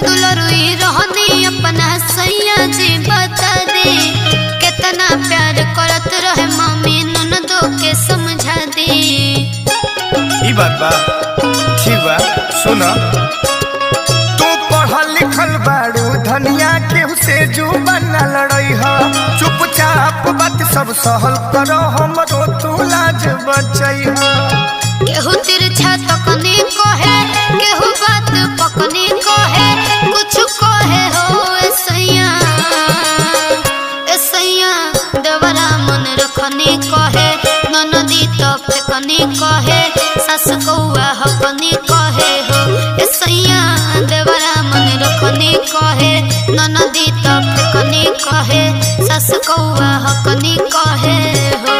दुलरुई रहनी अपना सैया जी बता दे कितना प्यार करत रहे मम्मी ननदो के समझा दे। ई बात बा ठीक बा सुन तू पढ़ल लिखल बाड़ू धनिया केहू से जुबान न लड़ई ह चुपचाप बात सब सहल करो हमरो तू लाज बचई ह। केहू तिरछा तकनी कहे केहू बात पकनी कहे कुछ कहे हो ऐसैया देवरा मन रखनी कहे ननदी तो फेकनी कहे सास कौआ हकनी कहे हो ऐसैया देवरा मन रखनी कहे ननदी तो फेकनी कहे सास कौआ हकनी कहे हो।